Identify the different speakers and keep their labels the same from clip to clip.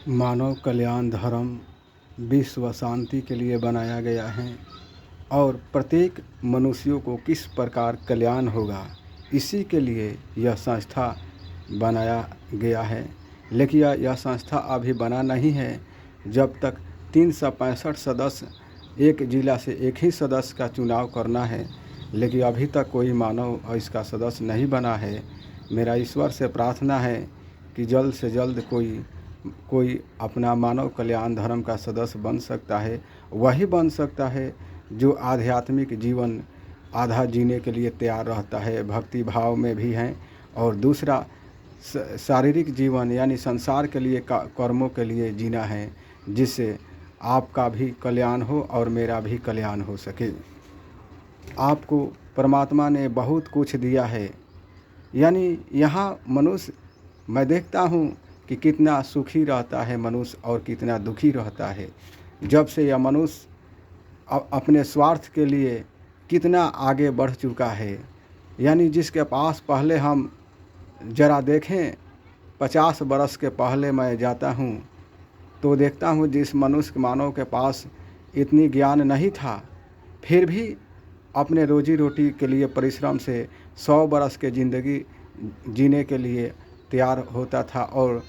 Speaker 1: मानव कल्याण धर्म विश्व शांति के लिए बनाया गया है और प्रत्येक मनुष्यों को किस प्रकार कल्याण होगा इसी के लिए यह संस्था बनाया गया है। लेकिन यह संस्था अभी बना नहीं है। जब तक 365 सदस्य, एक जिला से एक ही सदस्य का चुनाव करना है, लेकिन अभी तक कोई मानव इसका सदस्य नहीं बना है। मेरा ईश्वर से प्रार्थना है कि जल्द से जल्द कोई अपना मानव कल्याण धर्म का सदस्य बन सकता है। वही बन सकता है जो आध्यात्मिक जीवन आधा जीने के लिए तैयार रहता है, भक्ति भाव में भी हैं, और दूसरा शारीरिक जीवन यानी संसार के लिए कर्मों के लिए जीना है, जिससे आपका भी कल्याण हो और मेरा भी कल्याण हो सके। आपको परमात्मा ने बहुत कुछ दिया है, यानी यहाँ मनुष्य, मैं देखता हूँ कि कितना सुखी रहता है मनुष्य और कितना दुखी रहता है। जब से यह मनुष्य अपने स्वार्थ के लिए कितना आगे बढ़ चुका है, यानी जिसके पास पहले हम जरा देखें 50 बरस के पहले मैं जाता हूँ तो देखता हूँ जिस मनुष्य मानव के पास इतनी ज्ञान नहीं था, फिर भी अपने रोजी रोटी के लिए परिश्रम से 100 बरस के ज़िंदगी जीने के लिए तैयार होता था और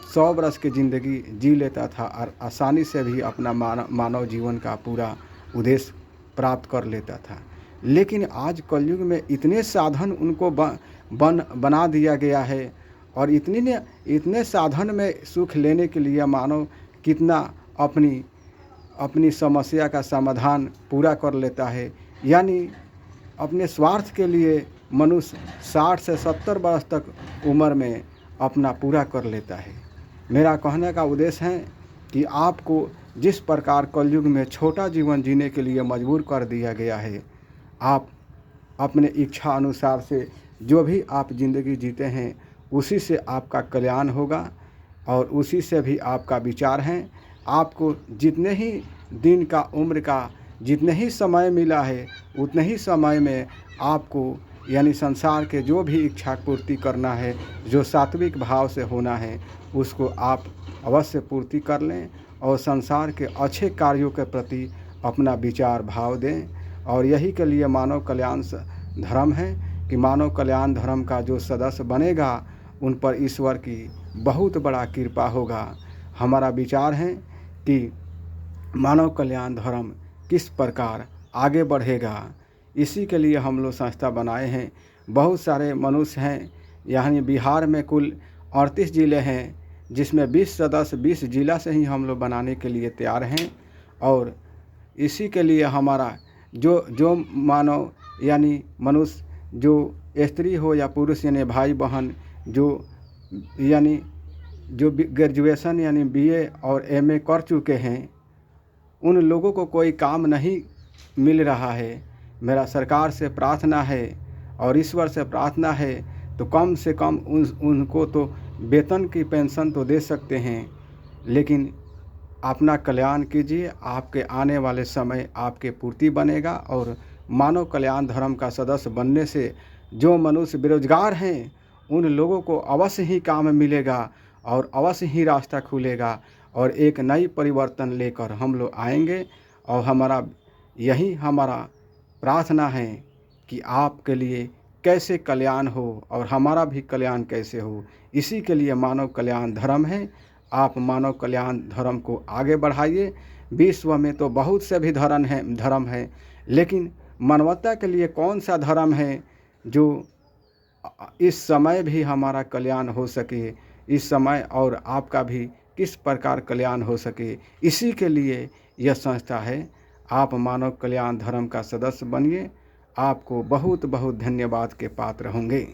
Speaker 1: 100 बरस की ज़िंदगी जी लेता था और आसानी से भी अपना मानव जीवन का पूरा उद्देश्य प्राप्त कर लेता था। लेकिन आज कलयुग में इतने साधन उनको बना दिया गया है और इतने साधन में सुख लेने के लिए मानव कितना अपनी समस्या का समाधान पूरा कर लेता है। यानी अपने स्वार्थ के लिए मनुष्य 60 से 70 वर्ष तक उम्र में अपना पूरा कर लेता है। मेरा कहने का उद्देश्य है कि आपको जिस प्रकार कलयुग में छोटा जीवन जीने के लिए मजबूर कर दिया गया है, आप अपने इच्छा अनुसार से जो भी आप ज़िंदगी जीते हैं उसी से आपका कल्याण होगा और उसी से भी आपका विचार है। आपको जितने ही दिन का उम्र का जितने ही समय मिला है उतने ही समय में आपको यानी संसार के जो भी इच्छा पूर्ति करना है, जो सात्विक भाव से होना है, उसको आप अवश्य पूर्ति कर लें और संसार के अच्छे कार्यों के प्रति अपना विचार भाव दें। और यही के लिए मानव कल्याण धर्म है कि मानव कल्याण धर्म का जो सदस्य बनेगा उन पर ईश्वर की बहुत बड़ा कृपा होगा। हमारा विचार है कि मानव कल्याण धर्म किस प्रकार आगे बढ़ेगा, इसी के लिए हम लोग संस्था बनाए हैं। बहुत सारे मनुष्य हैं, यानी बिहार में कुल 38 ज़िले हैं, जिसमें 20 सदस्य 20 जिला से ही हम लोग बनाने के लिए तैयार हैं। और इसी के लिए हमारा जो मानव यानी मनुष्य, जो स्त्री हो या पुरुष यानी भाई बहन, जो ग्रेजुएशन यानी BA और MA कर चुके हैं, उन लोगों को कोई काम नहीं मिल रहा है। मेरा सरकार से प्रार्थना है और ईश्वर से प्रार्थना है तो कम से कम उनको तो वेतन की पेंशन तो दे सकते हैं, लेकिन अपना कल्याण कीजिए। आपके आने वाले समय आपके पूर्ति बनेगा और मानव कल्याण धर्म का सदस्य बनने से जो मनुष्य बेरोजगार हैं उन लोगों को अवश्य ही काम मिलेगा और अवश्य ही रास्ता खुलेगा और एक नई परिवर्तन लेकर हम लोग आएंगे। और हमारा प्रार्थना है कि आपके लिए कैसे कल्याण हो और हमारा भी कल्याण कैसे हो, इसी के लिए मानव कल्याण धर्म है। आप मानव कल्याण धर्म को आगे बढ़ाइए। विश्व में तो बहुत से भी धर्म है, लेकिन मानवता के लिए कौन सा धर्म है जो इस समय भी हमारा कल्याण हो सके, इस समय और आपका भी किस प्रकार कल्याण हो सके, इसी के लिए यह संस्था है। आप मानव कल्याण धर्म का सदस्य बनिए। आपको बहुत बहुत धन्यवाद के पात्र होंगे।